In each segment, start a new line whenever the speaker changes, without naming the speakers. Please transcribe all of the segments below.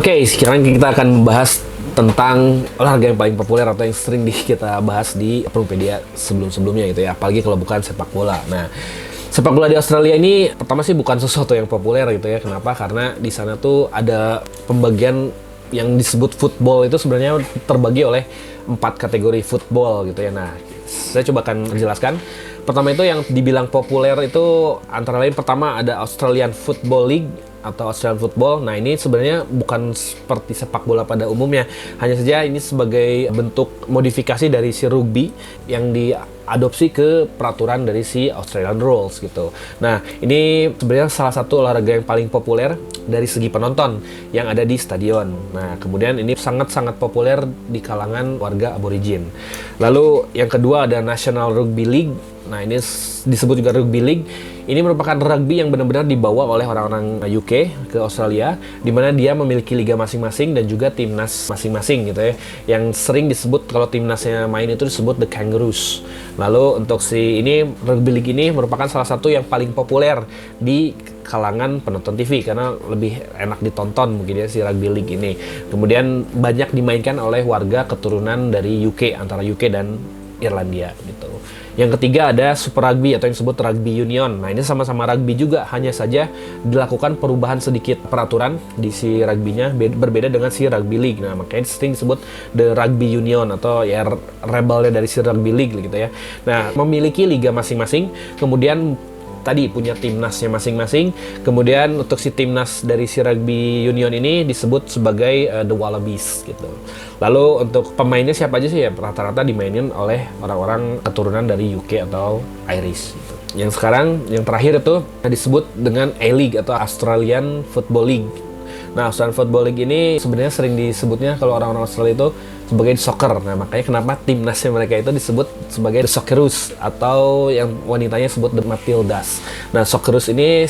Oke, sekarang kita akan membahas tentang olahraga yang paling populer atau yang sering kita bahas di Propedia sebelum-sebelumnya gitu ya, apalagi kalau bukan sepak bola. Nah, sepak bola di Australia ini pertama sih bukan sesuatu yang populer gitu ya. Kenapa? Karena di sana tuh ada pembagian yang disebut football itu sebenarnya terbagi oleh 4 kategori football gitu ya. Nah, saya coba akan menjelaskan. Pertama itu yang dibilang populer itu antara lain pertama ada Australian Football League atau Australian Football. Nah, ini sebenarnya bukan seperti sepak bola pada umumnya. Hanya saja ini sebagai bentuk modifikasi dari si rugby yang diadopsi ke peraturan dari si Australian Rules gitu. Nah, ini sebenarnya salah satu olahraga yang paling populer dari segi penonton yang ada di stadion. Nah, kemudian ini sangat-sangat populer di kalangan warga aborigin. Lalu yang kedua ada National Rugby League. Nah, ini disebut juga Rugby League. Ini merupakan rugby yang benar-benar dibawa oleh orang-orang UK ke Australia, di mana dia memiliki liga masing-masing dan juga timnas masing-masing gitu ya. Yang sering disebut kalau timnasnya main itu disebut The Kangaroos. Lalu untuk si ini Rugby League ini merupakan salah satu yang paling populer di kalangan penonton TV karena lebih enak ditonton mungkin ya si Rugby League ini. Kemudian banyak dimainkan oleh warga keturunan dari UK, antara UK dan Irlandia gitu. Yang ketiga ada Super Rugby atau yang disebut Rugby Union. Nah, ini sama-sama rugby juga, hanya saja dilakukan perubahan sedikit peraturan di si rugby-nya berbeda dengan si Rugby League. Nah, makanya sering disebut The Rugby Union atau ya rebelnya dari si Rugby League gitu ya. Nah, memiliki liga masing-masing, kemudian tadi punya timnasnya masing-masing. Kemudian untuk si timnas dari si Rugby Union ini disebut sebagai The Wallabies gitu. Lalu untuk pemainnya siapa aja sih ya? Rata-rata dimainin oleh orang-orang keturunan dari UK atau Irish gitu. Yang sekarang yang terakhir itu disebut dengan A-League atau Australian Football League. Nah, Australian Football League ini sebenarnya sering disebutnya kalau orang-orang Australia itu sebagai soccer. Nah, makanya kenapa timnasnya mereka itu disebut sebagai The Socceroos atau yang wanitanya disebut The Matildas. Nah, Socceroos ini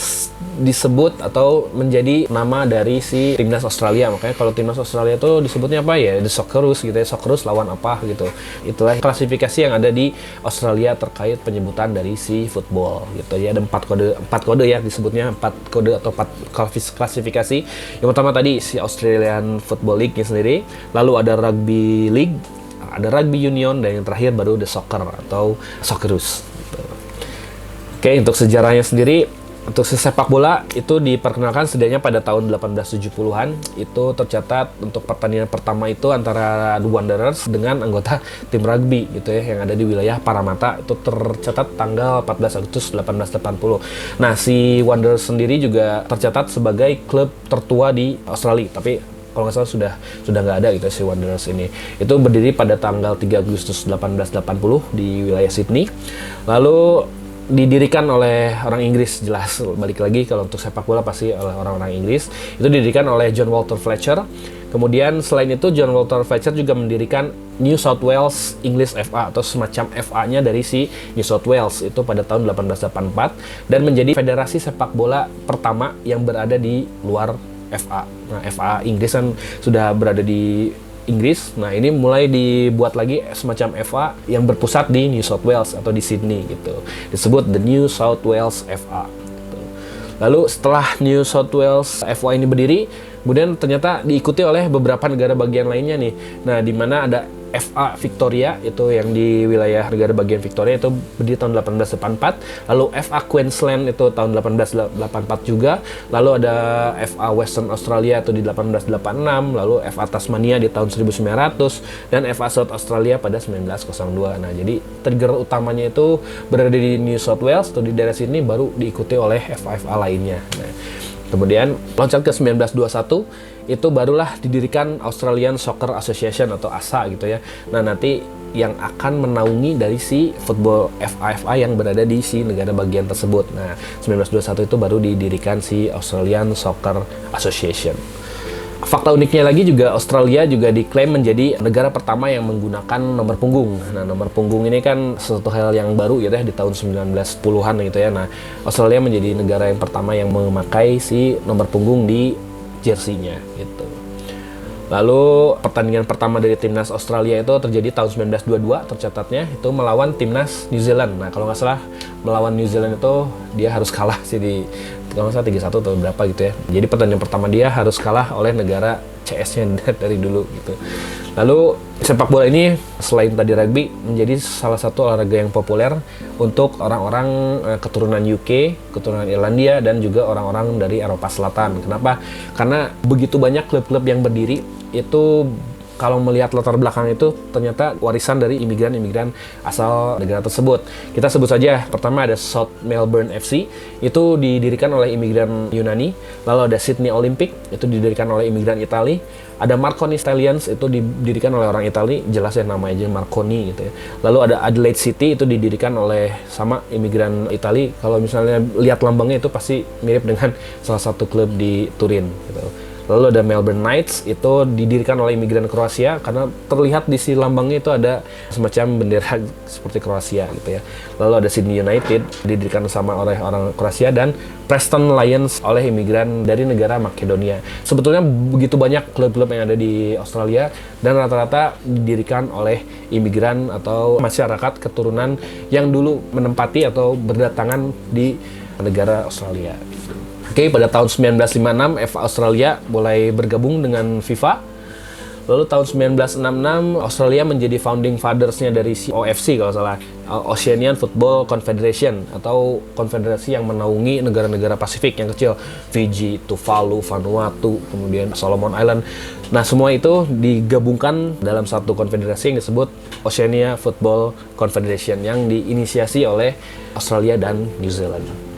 disebut atau menjadi nama dari si timnas Australia. Makanya kalau timnas Australia itu disebutnya apa ya? The Socceroos gitu ya. Socceroos lawan apa gitu. Itulah klasifikasi yang ada di Australia terkait penyebutan dari si football gitu ya. Ada 4 kode ya disebutnya, 4 kode atau 4 klasifikasi. Yang pertama tadi si Australian Football League-nya sendiri, lalu ada Rugby League, ada Rugby Union, dan yang terakhir baru The Soccer atau Socceroos gitu. Oke, untuk sejarahnya sendiri, untuk sepak bola itu diperkenalkan setidaknya pada tahun 1870-an. Itu tercatat untuk pertandingan pertama itu antara The Wanderers dengan anggota tim rugby gitu ya yang ada di wilayah Parramatta. Itu tercatat tanggal 14 Agustus 1880. Nah, si Wanderers sendiri juga tercatat sebagai klub tertua di Australia, tapi kalau nggak salah sudah nggak ada gitu si Wanderers ini. Itu berdiri pada tanggal 3 Agustus 1880 di wilayah Sydney. Lalu didirikan oleh orang Inggris, jelas balik lagi kalau untuk sepak bola pasti oleh orang-orang Inggris. Itu didirikan oleh John Walter Fletcher. Kemudian selain itu John Walter Fletcher juga mendirikan New South Wales English FA atau semacam FA-nya dari si New South Wales itu pada tahun 1884 dan menjadi federasi sepak bola pertama yang berada di luar FA. Nah, FA Inggris kan sudah berada di Inggris. Nah, ini mulai dibuat lagi semacam FA yang berpusat di New South Wales atau di Sydney gitu. Disebut The New South Wales FA. Gitu. Lalu setelah New South Wales FA ini berdiri, kemudian ternyata diikuti oleh beberapa negara bagian lainnya nih. Nah, di mana ada FA Victoria itu yang di wilayah negara bagian Victoria itu berdiri tahun 1884, lalu FA Queensland itu tahun 1884 juga, lalu ada FA Western Australia itu di 1886, lalu FA Tasmania di tahun 1900 dan FA South Australia pada 1902. Nah, jadi trigger utamanya itu berada di New South Wales atau di daerah sini, baru diikuti oleh FA lainnya. Nah, kemudian loncat ke 1921 itu barulah didirikan Australian Soccer Association atau ASA gitu ya. Nah, nanti yang akan menaungi dari si football FA yang berada di si negara bagian tersebut. Nah, 1921 itu baru didirikan si Australian Soccer Association. Fakta uniknya lagi juga Australia juga diklaim menjadi negara pertama yang menggunakan nomor punggung. Nah, nomor punggung ini kan sesuatu hal yang baru gitu ya di tahun 1910-an gitu ya. Nah, Australia menjadi negara yang pertama yang memakai si nomor punggung di jersey-nya gitu. Lalu pertandingan pertama dari timnas Australia itu terjadi tahun 1922 tercatatnya itu melawan timnas New Zealand. Nah, kalau nggak salah melawan New Zealand itu dia harus kalah sih di kalau nggak salah 3-1 atau berapa gitu ya. Jadi pertandingan pertama dia harus kalah oleh negara CS-nya dari dulu gitu. Lalu sepak bola ini selain tadi rugby menjadi salah satu olahraga yang populer untuk orang-orang keturunan UK, keturunan Irlandia, dan juga orang-orang dari Eropa Selatan. Kenapa? Karena begitu banyak klub-klub yang berdiri itu, kalau melihat latar belakang itu ternyata warisan dari imigran-imigran asal negara tersebut. Kita sebut saja, pertama ada South Melbourne FC, itu didirikan oleh imigran Yunani. Lalu ada Sydney Olympic, itu didirikan oleh imigran Itali. Ada Marconi Stallions, itu didirikan oleh orang Itali, jelas ya namanya aja Marconi gitu ya. Lalu ada Adelaide City, itu didirikan oleh sama imigran Itali. Kalau misalnya lihat lambangnya itu pasti mirip dengan salah satu klub di Turin gitu. Lalu ada Melbourne Knights, itu didirikan oleh imigran Kroasia karena terlihat di si lambangnya itu ada semacam bendera seperti Kroasia gitu ya. Lalu ada Sydney United, didirikan sama oleh orang Kroasia, dan Preston Lions oleh imigran dari negara Makedonia. Sebetulnya begitu banyak klub-klub yang ada di Australia dan rata-rata didirikan oleh imigran atau masyarakat keturunan yang dulu menempati atau berdatangan di negara Australia. Oke, pada tahun 1956 FA Australia mulai bergabung dengan FIFA. Lalu tahun 1966 Australia menjadi founding fathers-nya dari OFC kalau salah, Oceanian Football Confederation, atau konfederasi yang menaungi negara-negara Pasifik yang kecil, Fiji, Tuvalu, Vanuatu, kemudian Solomon Island. Nah, semua itu digabungkan dalam satu konfederasi yang disebut Oceania Football Confederation yang diinisiasi oleh Australia dan New Zealand.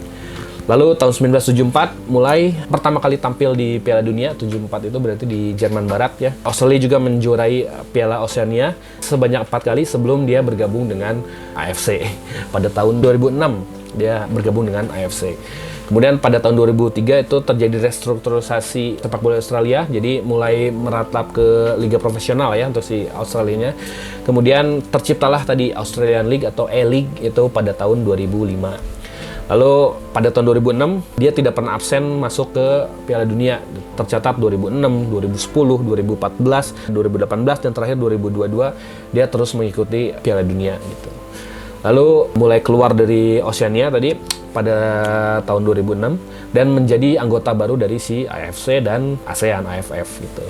Lalu tahun 1974 mulai pertama kali tampil di Piala Dunia. 74 itu berarti di Jerman Barat ya. Australia juga menjuarai Piala Oceania sebanyak 4 kali sebelum dia bergabung dengan AFC. Pada tahun 2006 dia bergabung dengan AFC. Kemudian pada tahun 2003 itu terjadi restrukturisasi sepak bola Australia, jadi mulai meratap ke liga profesional ya untuk si Australianya. Kemudian terciptalah tadi Australian League atau A-League itu pada tahun 2005. Lalu pada tahun 2006 dia tidak pernah absen masuk ke Piala Dunia. Tercatat 2006, 2010, 2014, 2018 dan terakhir 2022 dia terus mengikuti Piala Dunia gitu. Lalu mulai keluar dari Oceania tadi pada tahun 2006 dan menjadi anggota baru dari si AFC dan ASEAN AFF gitu.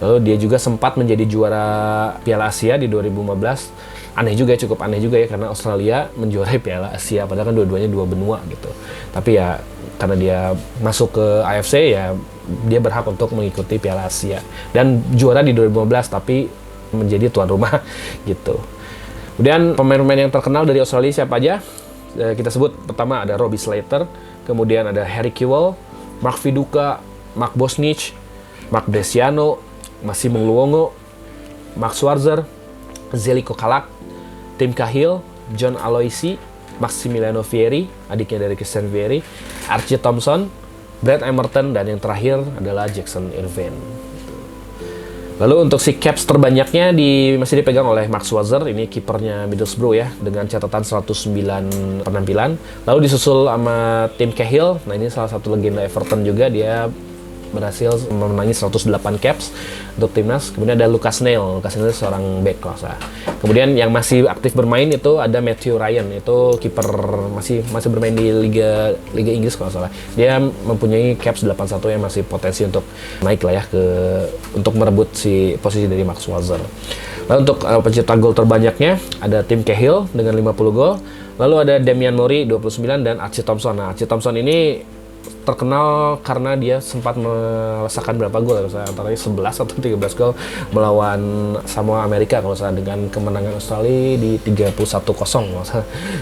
Lalu dia juga sempat menjadi juara Piala Asia di 2015. Cukup aneh juga ya, karena Australia menjuarai Piala Asia padahal kan dua-duanya dua benua gitu. Tapi ya karena dia masuk ke AFC ya dia berhak untuk mengikuti Piala Asia dan juara di 2015 tapi menjadi tuan rumah gitu. Kemudian pemain-pemain yang terkenal dari Australia siapa aja? Kita sebut pertama ada Robbie Slater, kemudian ada Harry Kewell, Mark Viduka, Mark Bosnich, Mark Bresciano, Massimo Luongo, Mark Schwarzer, Zeljko Kalac, Tim Cahill, John Aloisi, Maximiliano Vieri, adiknya dari Christian Vieri, Archie Thompson, Brad Emerton, dan yang terakhir adalah Jackson Irvine. Lalu untuk si caps terbanyaknya masih dipegang oleh Mark Schwarzer, ini kipernya Middlesbrough ya, dengan catatan 109 penampilan. Lalu disusul sama Tim Cahill, nah ini salah satu legenda Everton juga, dia berhasil memenangi 108 caps untuk timnas. Kemudian ada Lucas Neil seorang back kelas. Kemudian yang masih aktif bermain itu ada Matthew Ryan, itu kiper masih bermain di Liga Inggris kalau salah. Dia mempunyai caps 81 yang masih potensi untuk naik lah ya untuk merebut si posisi dari Mark Schwarzer. Lalu untuk pencipta gol terbanyaknya ada Tim Cahill dengan 50 gol. Lalu ada Damian Murray 29 dan Archie Thompson. Nah, Archie Thompson ini terkenal karena dia sempat melesakan berapa gol, antara 11 atau 13 gol melawan Samoa Amerika kalau salah, dengan kemenangan Australia di 31-0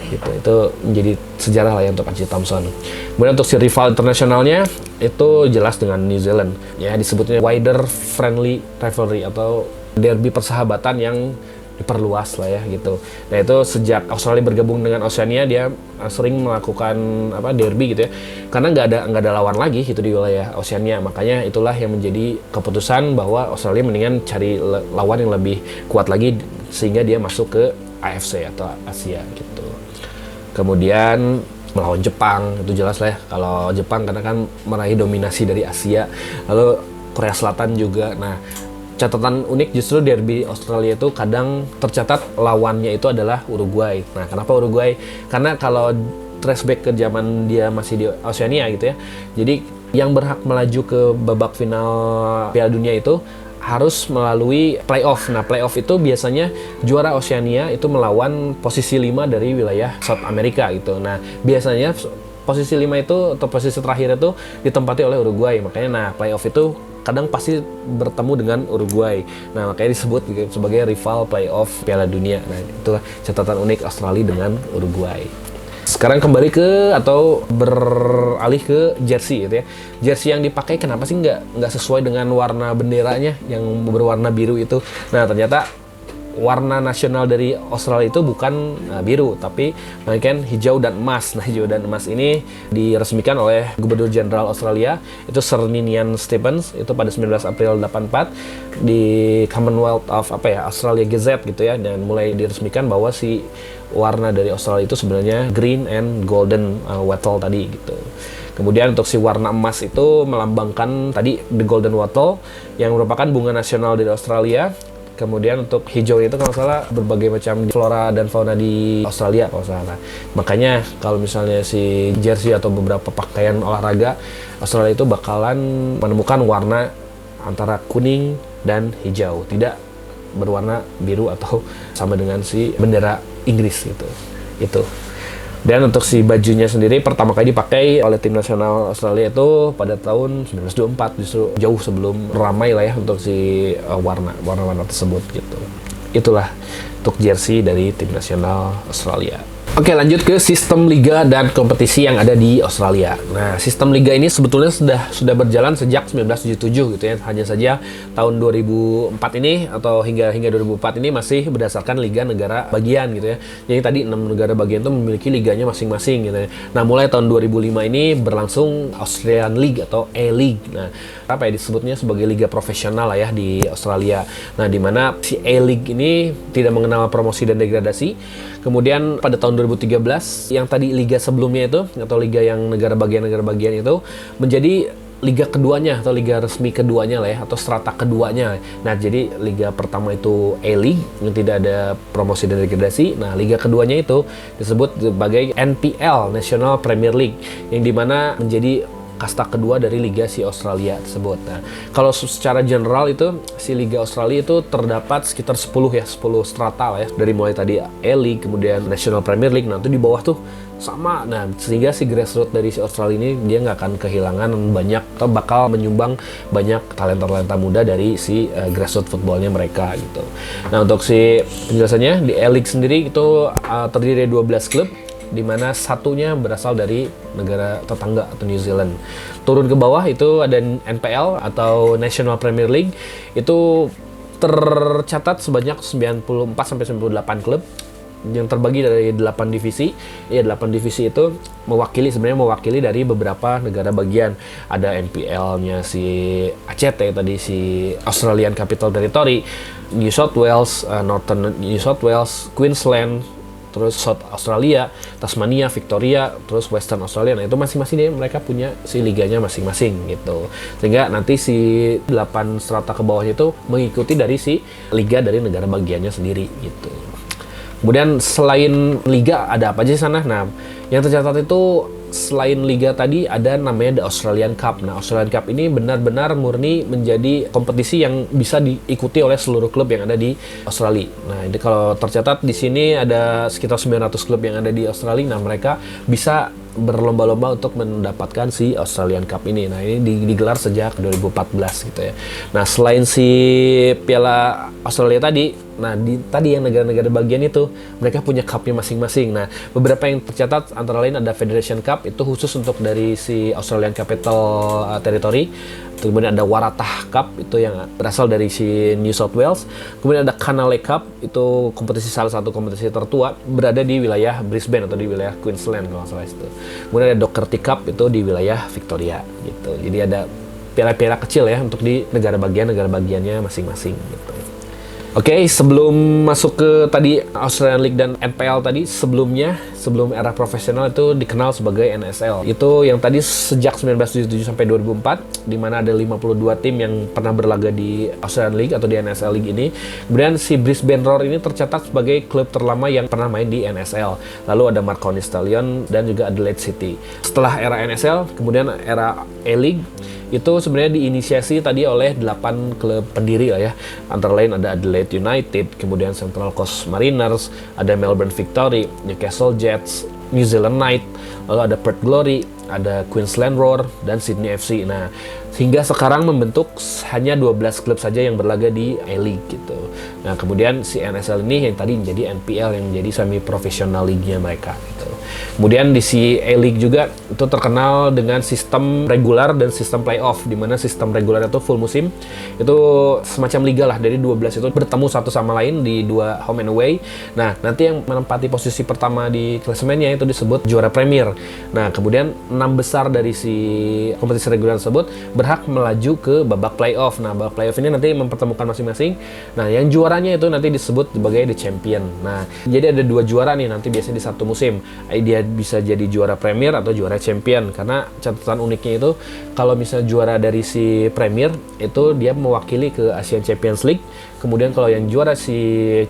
gitu. Itu menjadi sejarah lah ya untuk Archie Thompson. Kemudian untuk si rival internasionalnya itu jelas dengan New Zealand ya, disebutnya wider friendly rivalry atau derby persahabatan yang diperluas lah ya gitu. Nah itu sejak Australia bergabung dengan Oceania dia sering melakukan derby gitu ya, karena nggak ada lawan lagi gitu di wilayah Oceania. Makanya itulah yang menjadi keputusan bahwa Australia mendingan cari lawan yang lebih kuat lagi sehingga dia masuk ke AFC atau Asia gitu. Kemudian melawan Jepang, itu jelas lah ya kalau Jepang karena kan meraih dominasi dari Asia. Lalu Korea Selatan juga. Nah catatan unik justru derby Australia itu kadang tercatat lawannya itu adalah Uruguay. Nah, kenapa Uruguay? Karena kalau trace back ke zaman dia masih di Oceania gitu ya. Jadi yang berhak melaju ke babak final Piala Dunia itu harus melalui playoff. Nah, playoff itu biasanya juara Oceania itu melawan posisi 5 dari wilayah South America gitu. Nah, biasanya posisi 5 itu atau posisi terakhir itu ditempati oleh Uruguay. Makanya nah, playoff itu kadang pasti bertemu dengan Uruguay. Nah, makanya disebut sebagai rival playoff Piala Dunia. Nah, itulah catatan unik Australia dengan Uruguay. Sekarang kembali ke atau beralih ke jersey gitu ya. Jersey yang dipakai kenapa sih nggak sesuai dengan warna benderanya yang berwarna biru itu. Nah, ternyata warna nasional dari Australia itu bukan biru, tapi melainkan hijau dan emas. Nah, hijau dan emas ini diresmikan oleh Gubernur Jenderal Australia, itu Sir Ninian Stephens, itu pada 19 April 84 di Commonwealth of Australia Gazette gitu ya, dan mulai diresmikan bahwa si warna dari Australia itu sebenarnya green and golden wattle tadi gitu. Kemudian untuk si warna emas itu melambangkan tadi the golden wattle yang merupakan bunga nasional dari Australia. Kemudian untuk hijau itu kalau salah berbagai macam flora dan fauna di Australia kalau salah. Makanya kalau misalnya si jersey atau beberapa pakaian olahraga Australia itu bakalan menemukan warna antara kuning dan hijau, tidak berwarna biru atau sama dengan si bendera Inggris gitu. Itu. Dan untuk si bajunya sendiri pertama kali dipakai oleh tim nasional Australia itu pada tahun 1924, justru jauh sebelum ramai lah ya untuk si warna-warna tersebut gitu. Itulah untuk jersey dari tim nasional Australia. Oke, lanjut ke sistem liga dan kompetisi yang ada di Australia. Nah, sistem liga ini sebetulnya sudah berjalan sejak 1977 gitu ya. Hanya saja tahun 2004 ini atau hingga 2004 ini masih berdasarkan liga negara bagian gitu ya. Jadi tadi 6 negara bagian itu memiliki liganya masing-masing gitu ya. Nah, mulai tahun 2005 ini berlangsung Australian League atau A-League. Nah, disebutnya sebagai liga profesional lah ya di Australia. Nah, di mana si A-League ini tidak mengenal promosi dan degradasi. Kemudian pada tahun 2013 yang tadi liga sebelumnya itu atau liga yang negara bagian itu menjadi liga keduanya atau liga resmi keduanya lah ya, atau strata keduanya. Nah, jadi liga pertama itu A-League yang tidak ada promosi dan degradasi. Nah, liga keduanya itu disebut sebagai NPL, National Premier League, yang dimana menjadi kasta kedua dari Liga si Australia tersebut. Nah, kalau secara general itu si Liga Australia itu terdapat sekitar 10 strata lah ya. Dari mulai tadi A-League, kemudian National Premier League, nah itu di bawah tuh sama. Nah, sehingga si grassroots dari si Australia ini dia nggak akan kehilangan banyak atau bakal menyumbang banyak talenta-talenta muda dari si grassroots footballnya mereka gitu. Nah, untuk si penjelasannya di A-League sendiri itu terdiri dari 12 klub, di mana satunya berasal dari negara tetangga atau New Zealand. Turun ke bawah itu ada NPL atau National Premier League, itu tercatat sebanyak 94-98 klub yang terbagi dari 8 divisi. Ya, 8 divisi itu mewakili dari beberapa negara bagian. Ada NPL-nya si ACT tadi, si Australian Capital Territory, New South Wales, Northern New South Wales, Queensland, terus South Australia, Tasmania, Victoria, terus Western Australia. Nah, itu masing-masing dia mereka punya si liganya masing-masing gitu. Sehingga nanti si 8 strata ke bawahnya itu mengikuti dari si liga dari negara bagiannya sendiri gitu. Kemudian selain liga ada apa aja di sana? Nah, yang tercatat itu selain liga tadi ada namanya The Australian Cup. Nah, Australian Cup ini benar-benar murni menjadi kompetisi yang bisa diikuti oleh seluruh klub yang ada di Australia. Nah, ini kalau tercatat di sini ada sekitar 900 klub yang ada di Australia. Nah, mereka bisa berlomba-lomba untuk mendapatkan si Australian Cup ini. Nah, ini digelar sejak 2014 gitu ya. Nah, selain si Piala Australia tadi, nah tadi yang negara-negara bagian itu mereka punya cupnya masing-masing. Nah, beberapa yang tercatat antara lain ada Federation Cup, itu khusus untuk dari si Australian Capital Territory. Kemudian ada Waratah Cup, itu yang berasal dari si New South Wales. Kemudian ada Canale Cup, itu salah satu kompetisi tertua, berada di wilayah Brisbane atau di wilayah Queensland kalau salah itu. Kemudian ada Doherty Cup, itu di wilayah Victoria gitu. Jadi ada piala-piala kecil ya untuk di negara bagiannya masing-masing gitu. Oke, sebelum masuk ke tadi Australian League dan NPL tadi, sebelum era profesional itu dikenal sebagai NSL. Itu yang tadi sejak 1977 sampai 2004, di mana ada 52 tim yang pernah berlaga di Australian League atau di NSL League ini. Kemudian si Brisbane Roar ini tercatat sebagai klub terlama yang pernah main di NSL. Lalu ada Marconi Stallion dan juga Adelaide City. Setelah era NSL, kemudian era A-League, itu sebenarnya diinisiasi tadi oleh 8 klub pendiri lah ya. Antara lain ada Adelaide United, kemudian Central Coast Mariners, ada Melbourne Victory, Newcastle Jets, New Zealand Knight, lalu ada Perth Glory, ada Queensland Roar, dan Sydney FC. Nah, hingga sekarang membentuk hanya 12 klub saja yang berlaga di A-League gitu. Nah, kemudian si NSL ini yang tadi menjadi NPL, yang menjadi semi profesional league-nya mereka gitu. Kemudian di si A-League juga itu terkenal dengan sistem regular dan sistem playoff, di mana sistem regular itu full musim. Itu semacam liga lah, dari 12 itu bertemu satu sama lain di 2 home and away. Nah, nanti yang menempati posisi pertama di klasemennya itu disebut juara Premier. Nah, kemudian 6 besar dari si kompetisi regular tersebut berhak melaju ke babak playoff. Nah, babak playoff ini nanti mempertemukan masing-masing. Nah, yang juaranya itu nanti disebut sebagai the champion. Nah, jadi ada 2 juara nih nanti biasanya di satu musim. Dia bisa jadi juara Premier atau juara Champion, karena catatan uniknya itu kalau misalnya juara dari si Premier itu dia mewakili ke Asian Champions League. Kemudian kalau yang juara si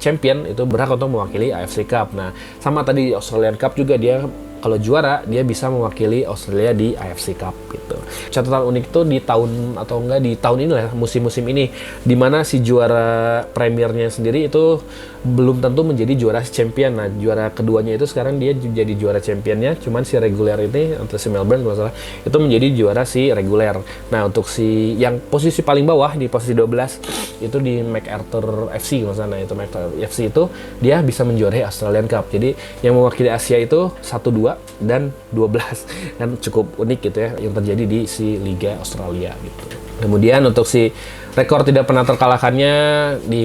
Champion itu berhak untuk mewakili AFC Cup. Nah, sama tadi Australian Cup juga, dia kalau juara dia bisa mewakili Australia di AFC Cup gitu. Catatan unik itu di tahun atau enggak di tahun ini lah, musim-musim ini, di mana si juara Premiernya sendiri itu belum tentu menjadi juara champion. Nah, juara keduanya itu sekarang dia jadi juara championnya, cuman si reguler ini atau si Melbourne kalau salah itu menjadi juara si reguler. Nah, untuk si yang posisi paling bawah di posisi 12 itu di MacArthur FC kalau salah. Nah, itu MacArthur FC itu dia bisa menjuarai Australian Cup. Jadi yang mewakili Asia itu 1, 2 dan 12, kan cukup unik gitu ya yang terjadi di si Liga Australia gitu. Kemudian untuk si rekor tidak pernah terkalahkannya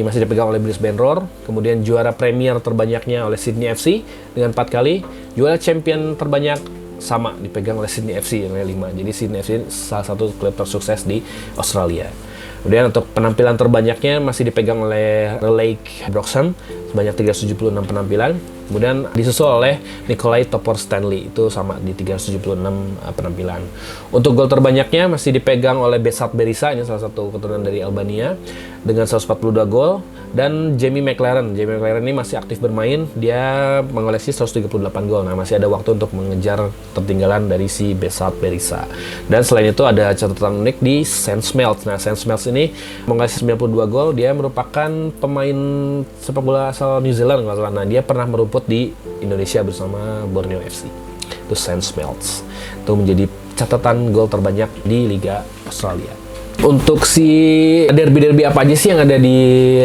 masih dipegang oleh Brisbane Roar. Kemudian juara Premier terbanyaknya oleh Sydney FC dengan 4 kali. Juara Champion terbanyak sama dipegang oleh Sydney FC dengan 5. Jadi Sydney FC salah satu klub tersukses di Australia. Kemudian untuk penampilan terbanyaknya masih dipegang oleh Lake Broxham sebanyak 376 penampilan. Kemudian disusul oleh Nikolai Topor-Stanley, itu sama di 376 penampilan. Untuk gol terbanyaknya masih dipegang oleh Besat Berisa, ini salah satu keturunan dari Albania dengan 142 gol. Dan Jamie McLaren ini masih aktif bermain, dia mengoleksi 138 gol. Nah, masih ada waktu untuk mengejar ketertinggalan dari si Besat Berisa. Dan selain itu ada catatan unik di Sam Smells. Nah, Sam Smells ini mengoleksi 92 gol, dia merupakan pemain sepak bola asal New Zealand kalau salah. Nah, dia pernah merumput di Indonesia bersama Borneo FC. Itu Sam Smells. Itu menjadi catatan gol terbanyak di Liga Australia. Untuk si derby-derby apa aja sih yang ada di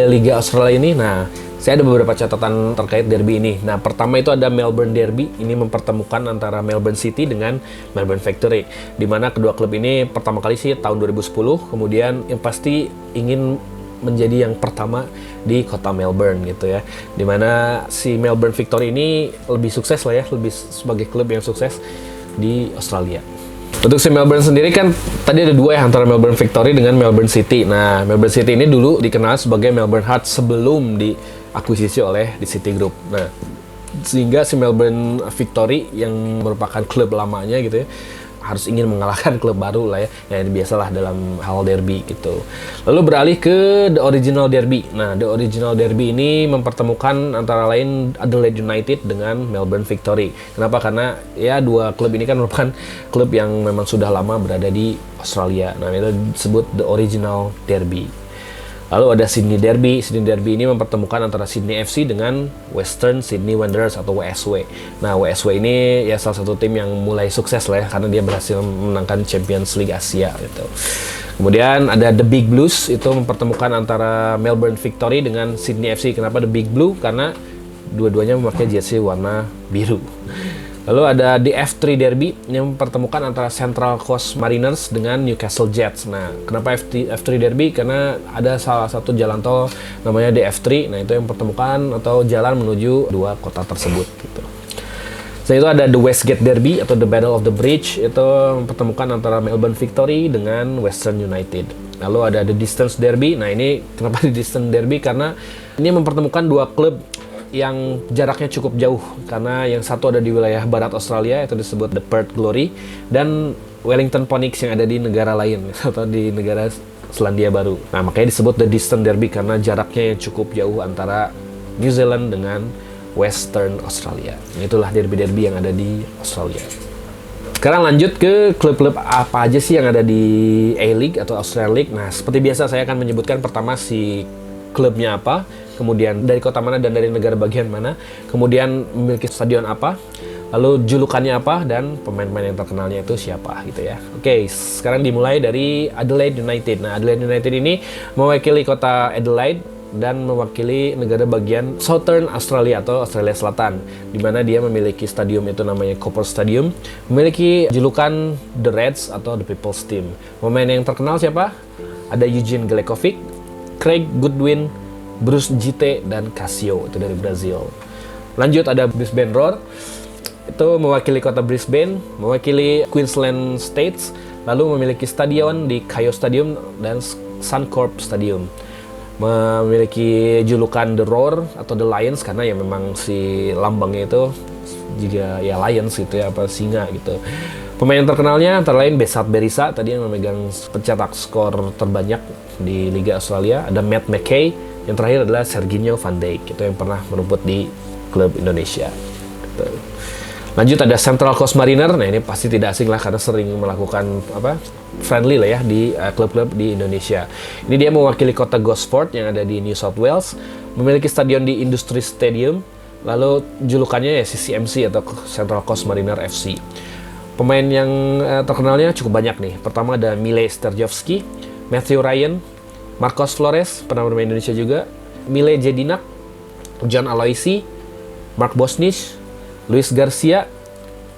Liga Australia ini? Nah, saya ada beberapa catatan terkait derby ini. Nah, pertama itu ada Melbourne Derby. Ini mempertemukan antara Melbourne City dengan Melbourne Victory, di mana kedua klub ini pertama kali sih tahun 2010. Kemudian yang pasti ingin menjadi yang pertama di kota Melbourne gitu ya, dimana si Melbourne Victory ini lebih sukses lah ya, lebih sebagai klub yang sukses di Australia. Untuk si Melbourne sendiri kan tadi ada 2 ya, antara Melbourne Victory dengan Melbourne City. Nah, Melbourne City ini dulu dikenal sebagai Melbourne Hearts sebelum diakuisisi oleh The City Group. Nah, sehingga si Melbourne Victory yang merupakan klub lamanya gitu ya, harus ingin mengalahkan klub baru lah ya, yang biasalah dalam hal derby gitu. Lalu beralih ke The Original Derby. Nah, The Original Derby ini mempertemukan antara lain Adelaide United dengan Melbourne Victory. Kenapa? Karena ya 2 klub ini kan merupakan klub yang memang sudah lama berada di Australia. Nah, itu disebut The Original Derby. Lalu ada Sydney Derby. Sydney Derby ini mempertemukan antara Sydney FC dengan Western Sydney Wanderers atau WSW. Nah, WSW ini ya salah satu tim yang mulai sukses lah ya, karena dia berhasil memenangkan Champions League Asia gitu. Kemudian ada The Big Blues, itu mempertemukan antara Melbourne Victory dengan Sydney FC. Kenapa The Big Blue? Karena dua-duanya memakai jersey warna biru. Lalu ada di F3 Derby yang mempertemukan antara Central Coast Mariners dengan Newcastle Jets. Nah, kenapa F3 Derby? Karena ada salah satu jalan tol namanya DF3. Nah, itu yang mempertemukan atau jalan menuju 2 kota tersebut gitu. Selain itu ada The Westgate Derby atau The Battle of the Bridge, itu mempertemukan antara Melbourne Victory dengan Western United. Lalu ada The Distance Derby. Nah ini kenapa The Distance Derby? Karena ini mempertemukan dua klub yang jaraknya cukup jauh. Karena yang satu ada di wilayah barat Australia, itu disebut The Perth Glory, dan Wellington Phoenix yang ada di negara lain, atau di negara Selandia Baru. Nah makanya disebut The Distance Derby karena jaraknya yang cukup jauh antara New Zealand dengan Western Australia. Itulah derby-derby yang ada di Australia. Sekarang lanjut ke klub-klub apa aja sih yang ada di A-League atau Australian League. Nah, seperti biasa saya akan menyebutkan pertama si klubnya apa, kemudian dari kota mana dan dari negara bagian mana, kemudian memiliki stadion apa, lalu julukannya apa, dan pemain-pemain yang terkenalnya itu siapa gitu ya. Oke, sekarang dimulai dari Adelaide United. Nah, Adelaide United ini mewakili kota Adelaide dan mewakili negara bagian Southern Australia atau Australia Selatan, di mana dia memiliki stadium itu namanya Copper Stadium, memiliki julukan The Reds atau The People's Team. Pemain yang terkenal siapa? Ada Eugene Galekovic, Craig Goodwin, Bruce Jitte, dan Casio, itu dari Brazil. Lanjut ada Brisbane Roar, itu mewakili kota Brisbane, mewakili Queensland States, lalu memiliki stadion di Kayo Stadium dan Suncorp Stadium. Memiliki julukan The Roar atau The Lions karena ya memang si lambangnya itu juga ya Lions gitu ya, apa singa gitu. Pemain yang terkenalnya antara lain Besart Berisa tadi yang memegang pencetak skor terbanyak di Liga Australia, ada Matt McKay, yang terakhir adalah Serginho van Dijk, itu yang pernah merumput di klub Indonesia gitu. Lanjut ada Central Coast Mariner. Nah ini pasti tidak asing lah karena sering melakukan friendly lah ya di klub-klub di Indonesia. Ini dia mewakili kota Gosford yang ada di New South Wales, memiliki stadion di Industry Stadium, lalu julukannya ya CCMC atau Central Coast Mariner FC. Pemain yang terkenalnya cukup banyak nih. Pertama ada Mile Sterjovski, Matthew Ryan, Marcos Flores, pernah bermain Indonesia juga, Mile Jedinak, John Aloisi, Mark Bosnich, Luis Garcia,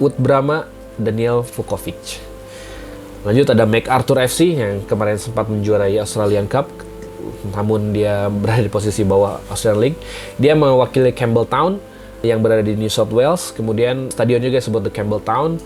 Wood Brama, Daniel Vukovic. Lanjut ada MacArthur FC yang kemarin sempat menjuarai Australian Cup, namun dia berada di posisi bawah Australian League. Dia mewakili Campbelltown yang berada di New South Wales. Kemudian stadion juga disebut The Campbelltown.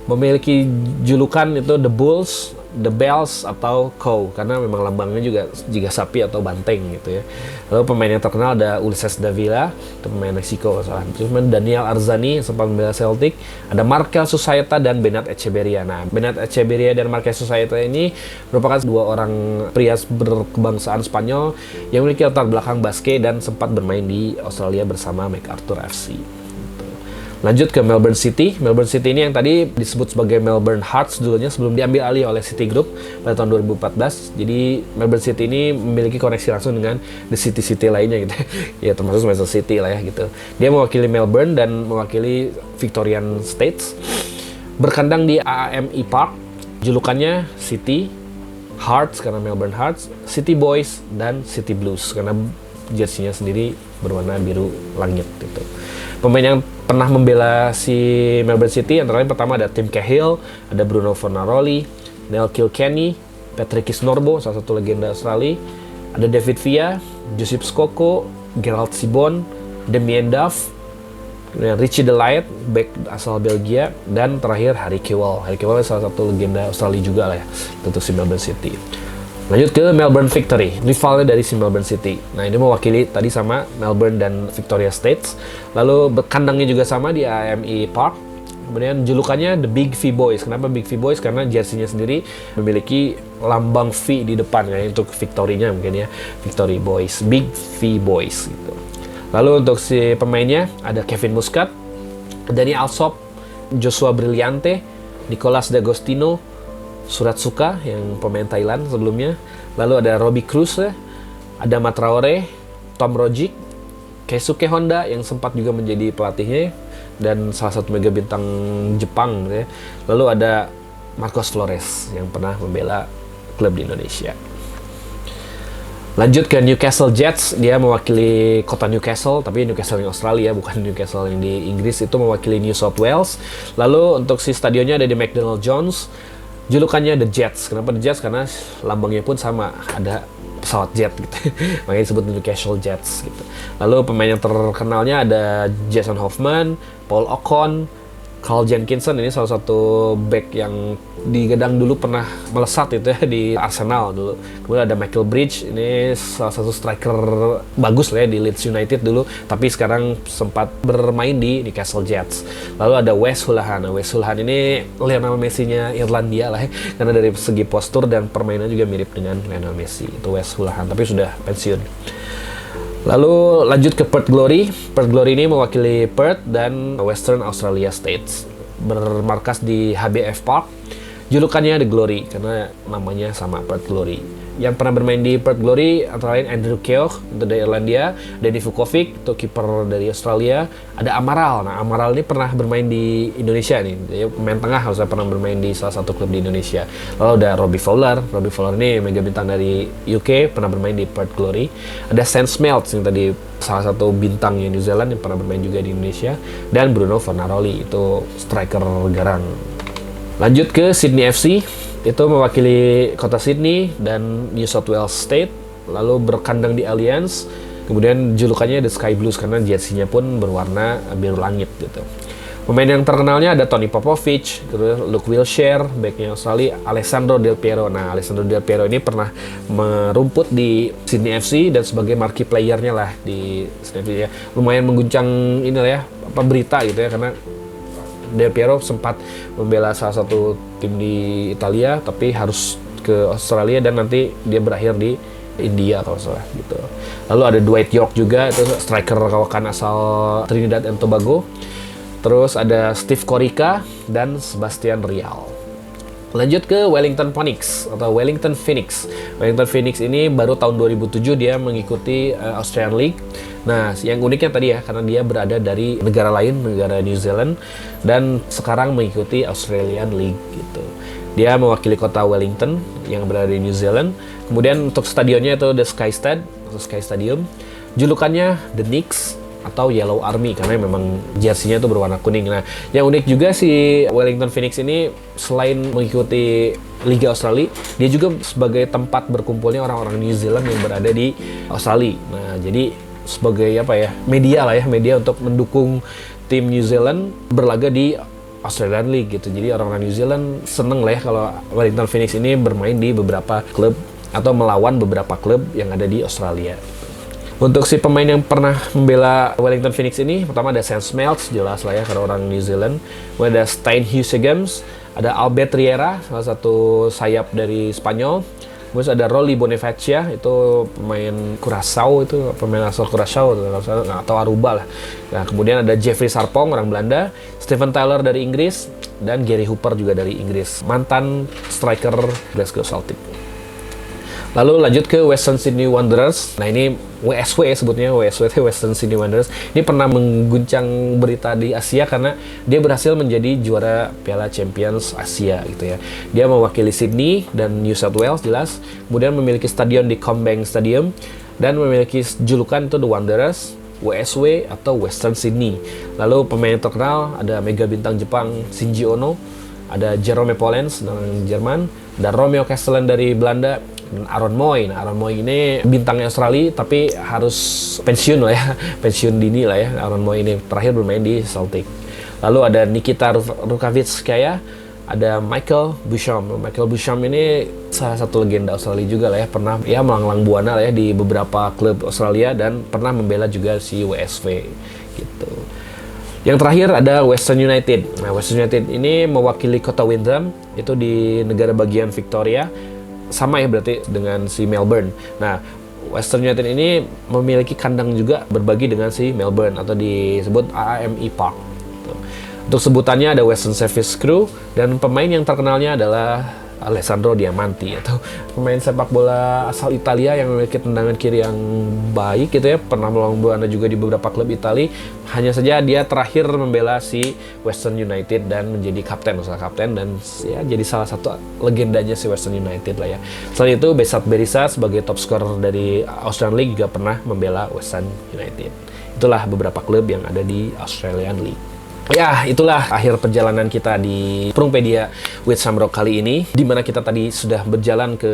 Memiliki julukan itu The Bulls, The Bells, atau Cow karena memang lambangnya juga sapi atau banteng gitu ya. Lalu pemain yang terkenal ada Ulises Davila, itu pemain Meksiko salah. Terus Daniel Arzani yang sempat membela Celtic, ada Markel Susaeta dan Bernat Echeverria. Nah, Bernat Echeverria dan Markel Susaeta ini merupakan dua orang pria berkebangsaan Spanyol yang memiliki latar belakang basket dan sempat bermain di Australia bersama MacArthur FC. Lanjut ke Melbourne City. Melbourne City ini yang tadi disebut sebagai Melbourne Hearts dulunya sebelum diambil alih oleh City Group pada tahun 2014. Jadi Melbourne City ini memiliki koneksi langsung dengan the city-city lainnya gitu. Ya termasuk Manchester City lah ya gitu. Dia mewakili Melbourne dan mewakili Victorian States. Berkandang di AAMI Park. Julukannya City, Hearts karena Melbourne Hearts, City Boys, dan City Blues karena jersey-nya sendiri berwarna biru langit gitu. Pemain yang pernah membela si Melbourne City antara lain pertama ada Tim Cahill, ada Bruno Fornaroli, Neil Kilkenny, Patrick Norbo, salah satu legenda Australia, ada David Villa, Josip Skoko, Gerald Sibon, Damien Duff, Richie de Laet, back asal Belgia, dan terakhir Harry Kewell. Harry Kewell salah satu legenda Australia juga lah ya, tentu si Melbourne City. Lanjut ke Melbourne Victory, rivalnya dari si Melbourne City. Nah ini mewakili tadi sama Melbourne dan Victoria States. Lalu kandangnya juga sama di AAMI Park. Kemudian julukannya The Big V Boys. Kenapa Big V Boys? Karena jersey-nya sendiri memiliki lambang V di depan ya, untuk Victory-nya mungkin ya. Victory Boys, Big V Boys gitu. Lalu untuk si pemainnya ada Kevin Muscat, Danny Alsop, Joshua Brilliante, Nicolas D'Agostino, Suratsuka yang pemain Thailand sebelumnya. Lalu ada Robbie Cruz, ada Matt Traore, Tom Rogic, Keisuke Honda yang sempat juga menjadi pelatihnya dan salah satu mega bintang Jepang ya. Lalu ada Marcos Flores yang pernah membela klub di Indonesia. Lanjut ke Newcastle Jets, dia mewakili kota Newcastle, tapi Newcastle yang Australia, bukan Newcastle yang di Inggris, itu mewakili New South Wales. Lalu untuk si stadionnya ada di McDonnell Jones. Julukannya The Jets. Kenapa The Jets? Karena lambangnya pun sama, ada pesawat jet gitu. Makanya disebut Newcastle Jets gitu. Lalu pemain yang terkenalnya ada Jason Hoffman, Paul Ocon, Carl Jenkinson, ini salah satu back yang digadang dulu pernah melesat itu ya di Arsenal dulu. Kemudian ada Michael Bridge, ini salah satu striker bagus lah ya di Leeds United dulu, tapi sekarang sempat bermain di Newcastle Jets. Lalu ada Wes Hoolahan. Nah, Wes Hoolahan ini Lionel Messi-nya Irlandia lah ya, karena dari segi postur dan permainan juga mirip dengan Lionel Messi. Itu Wes Hoolahan, tapi sudah pensiun. Lalu lanjut ke Perth Glory. Perth Glory ini mewakili Perth dan Western Australia States. Bermarkas di HBF Park. Julukannya The Glory karena namanya sama, Perth Glory. Yang pernah bermain di Perth Glory antara lain Andrew Keogh itu dari Irlandia, Danny Vukovic itu kiper dari Australia, ada Amaral. Nah, Amaral ini pernah bermain di Indonesia nih. Dia pemain tengah, harusnya pernah bermain di salah satu klub di Indonesia. Lalu ada Robbie Fowler. Robbie Fowler ini mega bintang dari UK, pernah bermain di Perth Glory. Ada Sam Smelts yang tadi salah satu bintangnya New Zealand yang pernah bermain juga di Indonesia, dan Bruno Fornaroli itu striker garang. Lanjut ke Sydney FC, itu mewakili kota Sydney dan New South Wales State, lalu berkandang di Allianz. Kemudian julukannya The Sky Blues karena jersey-nya pun berwarna biru langit gitu. Pemain yang terkenalnya ada Tony Popovich, Luke Wilshere, backnya Australia, Alessandro Del Piero. Nah, Alessandro Del Piero ini pernah merumput di Sydney FC dan sebagai marquee player-nya lah di Sydney FC ya. Lumayan mengguncang ini lah ya, berita gitu ya, karena Del Piero sempat membela salah satu tim di Italia, tapi harus ke Australia dan nanti dia berakhir di India kalau salah gitu. Lalu ada Dwight Yorke juga, itu striker kawakan asal Trinidad and Tobago. Terus ada Steve Corica dan Sebastian Rial. Lanjut ke Wellington Phoenix atau Wellington Phoenix. Wellington Phoenix ini baru tahun 2007 dia mengikuti Australian League. Nah, yang uniknya tadi ya, karena dia berada dari negara lain, negara New Zealand, dan sekarang mengikuti Australian League gitu. Dia mewakili kota Wellington yang berada di New Zealand. Kemudian untuk stadionnya itu The Sky Stad atau Sky Stadium. Julukannya The Knicks atau Yellow Army karena memang jersey-nya itu berwarna kuning. Nah, yang unik juga si Wellington Phoenix ini selain mengikuti Liga Australia, dia juga sebagai tempat berkumpulnya orang-orang New Zealand yang berada di Australia. Nah, jadi sebagai apa ya, media lah ya, media untuk mendukung tim New Zealand berlaga di Australian League gitu. Jadi orang-orang New Zealand seneng lah ya kalau Wellington Phoenix ini bermain di beberapa klub atau melawan beberapa klub yang ada di Australia. Untuk si pemain yang pernah membela Wellington Phoenix ini, pertama ada Sam Smelts, jelas lah ya karena orang New Zealand. Kemudian ada Stein Huysegems, ada Albert Riera, salah satu sayap dari Spanyol. Kemudian ada Rolly Bonifacia, itu pemain Curaçao, itu pemain asal Curaçao atau Aruba lah. Nah, kemudian ada Jeffrey Sarpong, orang Belanda, Steven Tyler dari Inggris, dan Gary Hooper juga dari Inggris, mantan striker Glasgow Celtic. Lalu lanjut ke Western Sydney Wanderers. Nah, ini WSW sebutnya, WSW Western Sydney Wanderers. Ini pernah mengguncang berita di Asia karena dia berhasil menjadi juara Piala Champions Asia gitu ya. Dia mewakili Sydney dan New South Wales jelas. Kemudian memiliki stadion di CommBank Stadium dan memiliki julukan itu The Wanderers, WSW atau Western Sydney. Lalu pemain yang terkenal ada mega bintang Jepang Shinji Ono, ada Jerome Pollens dari Jerman, ada Romeo Castellan dari Belanda, dan Aaron Mooy. Nah, Aaron Mooy ini bintangnya Australia tapi harus pensiun lah ya, pensiun dini lah ya. Aaron Mooy ini terakhir bermain di Celtic. Lalu ada Nikita Rukavitskaya, ada Michael Busham. Michael Busham ini salah satu legenda Australia juga lah ya, pernah ya melanglang buana lah ya di beberapa klub Australia dan pernah membela juga si WSV gitu. Yang terakhir ada Western United. Nah, Western United ini mewakili kota Windham, itu di negara bagian Victoria. Sama ya berarti dengan si Melbourne. Nah, Western United ini memiliki kandang juga berbagi dengan si Melbourne atau disebut AAMI Park. Untuk sebutannya ada Western Service Crew dan pemain yang terkenalnya adalah Alessandro Diamanti atau pemain sepak bola asal Italia yang memiliki tendangan kiri yang baik gitu ya, pernah melanglang buana juga di beberapa klub Italia. Hanya saja dia terakhir membela si Western United dan menjadi kapten dan ya jadi salah satu legendanya si Western United lah ya. Selain itu Besat Berisa sebagai top scorer dari Australian League juga pernah membela Western United. Itulah beberapa klub yang ada di Australian League. Ya, itulah akhir perjalanan kita di Prungpedia with Samrock kali ini, di mana kita tadi sudah berjalan ke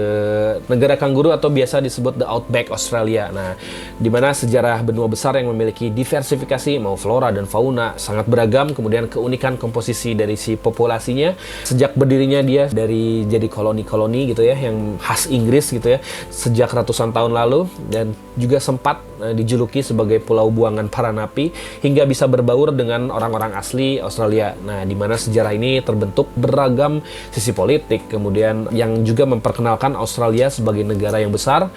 negara kanguru atau biasa disebut the Outback Australia. Nah, di mana sejarah benua besar yang memiliki diversifikasi mau flora dan fauna sangat beragam, kemudian keunikan komposisi dari si populasinya sejak berdirinya dia dari jadi koloni-koloni gitu ya, yang khas Inggris gitu ya, sejak ratusan tahun lalu, dan juga sempat dijuluki sebagai pulau buangan para napi hingga bisa berbaur dengan orang-orang asli Australia. Nah, di mana sejarah ini terbentuk beragam sisi politik, kemudian yang juga memperkenalkan Australia sebagai negara yang besar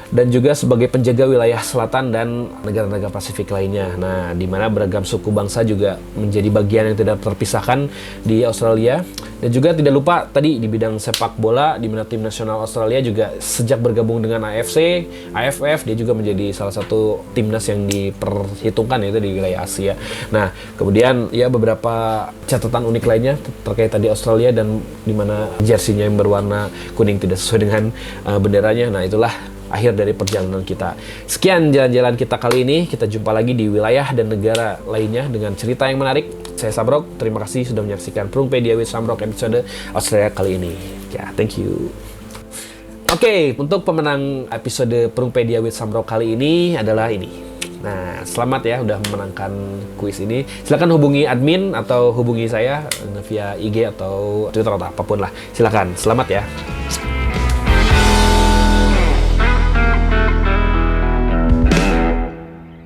dan juga sebagai penjaga wilayah selatan dan negara-negara Pasifik lainnya. Nah, di mana beragam suku bangsa juga menjadi bagian yang tidak terpisahkan di Australia. Dan juga tidak lupa tadi di bidang sepak bola, di mana tim nasional Australia juga sejak bergabung dengan AFC, AFF, dia juga menjadi salah satu timnas yang diperhitungkan yaitu di wilayah Asia. Nah, kemudian ya beberapa catatan unik lainnya terkait tadi Australia, dan di mana jersinya yang berwarna kuning tidak sesuai dengan benderanya. Nah, itulah akhir dari perjalanan kita. Sekian jalan-jalan kita kali ini. Kita jumpa lagi di wilayah dan negara lainnya dengan cerita yang menarik. Saya Samrock, terima kasih sudah menyaksikan Prungpedia with Samrock episode Australia kali ini. Ya, thank you. Oke, untuk pemenang episode Prungpedia with Samrock kali ini adalah ini. Nah, selamat ya udah memenangkan kuis ini. Silakan hubungi admin atau hubungi saya via IG atau Twitter atau apapun lah. Silakan, selamat ya.